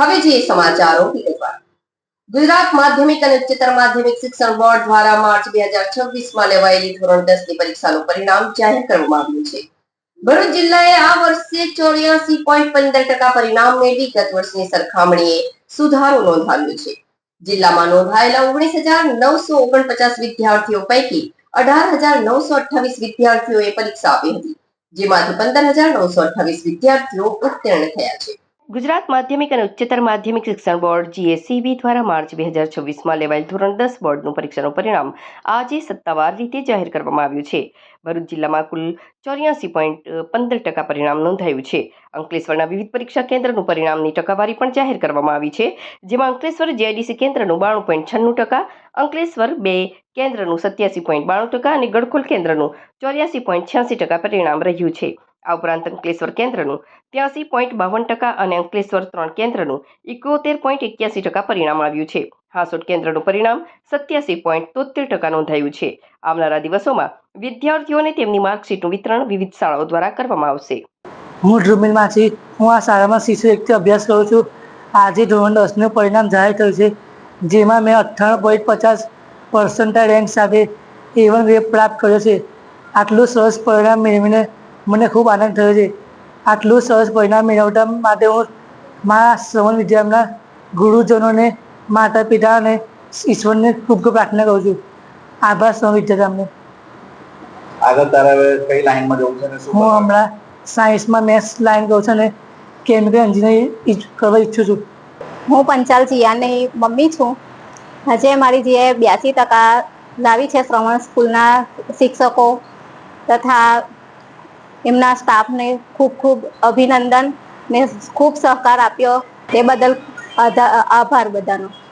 હવે જે સમાચારો વિગતવાર ગુજરાત માધ્યમિક અને ઉચ્ચતર માધ્યમિક શિક્ષણ બોર્ડ દ્વારા માર્ચ 2026 માં લેવાયેલી ધોરણ 10 ની પરીક્ષાનું પરિણામ જાહેર કરવામાં આવ્યું છે। ભરૂચ જિલ્લાએ આ વર્ષે 84.15% પરિણામ મેળવી ગત વર્ષની સરખામણીએ સુધારો નોંધાવ્યો છે। જિલ્લામાં નોંધાયેલા 19,949 વિદ્યાર્થીઓ પૈકી 18,928 વિદ્યાર્થીઓએ પરીક્ષા આપી હતી, જેમાંથી 15,928 વિદ્યાર્થીઓ ઉત્તીર્ણ થયા છે। ગુજરાત માધ્યમિક અને ઉચ્ચતર માધ્યમિક શિક્ષણ બોર્ડ GSEB દ્વારા માર્ચ 2026 માં લેવાયેલ ધોરણ 10 બોર્ડનું પરીક્ષાનું પરિણામ આજે સત્તાવાર રીતે જાહેર કરવામાં આવ્યું છે। ભરૂચ જિલ્લામાં કુલ 84.15% પરિણામ નોંધાયું છે। અંકલેશ્વરના વિવિધ પરીક્ષા કેન્દ્રનું પરિણામની ટકાવારી પણ જાહેર કરવામાં આવી છે, જેમાં અંકલેશ્વર JIDC કેન્દ્રનું 92.96%, અંકલેશ્વર 2 કેન્દ્રનું 87.92% અને ગડખોલ કેન્દ્રનું 84.86% પરિણામ રહ્યું છે। આ ઉપરાંત અંકલેશ્વર કેન્દ્રનું 83.52% અને અંકલેશ્વર 3 કેન્દ્રનું 71.81% પરિણામ આવ્યું છે। હાસોટ કેન્દ્રનું પરિણામ 87.73% નોંધાયું છે। આવનારા દિવસોમાં વિદ્યાર્થીઓને તેમની માર્કશીટનું વિતરણ વિવિધ શાળાઓ દ્વારા કરવામાં આવશે। હું ધ્રુમિલ માછી, હું આ શાળામાં શિશુ 1થી અભ્યાસ કરું છું। આજે ધોરણ 10નું પરિણામ જાહેર થયું છે, જેમાં મેં 98.50% રેન્ક સાથે A1 ગ્રેડ પ્રાપ્ત કર્યો છે। આટલું સરસ પરિણામ મેળવીને મને ખૂબ આનંદ થયો છે। આટલું સરસ પરિણામ મેળવવા માટે હું મારા શ્રવણ વિદ્યાના ગુરુજનોને, માતા પિતા અને ઈશ્વરને ખૂબ ખૂબ પ્રાર્થના કરું છું। આભાર શ્રવણ વિદ્યાને। આગળ તારે કઈ લાઈનમાં જવું છે ને શું? હું હમણાં સાયન્સમાં મેથ્સ લાઈન કરું છું અને કેમિકલ એન્જિનિયરિંગ કરવા ઈચ્છું છું। હું પંચાલ જીયાની મમ્મી છું। આજે મારી જે 82% લાવી છે શ્રવણ સ્કૂલના શિક્ષકો તથા એમના સ્ટાફને ખૂબ ખૂબ અભિનંદન ને ખૂબ સહકાર આપ્યો તે બદલ આભાર બધાનો।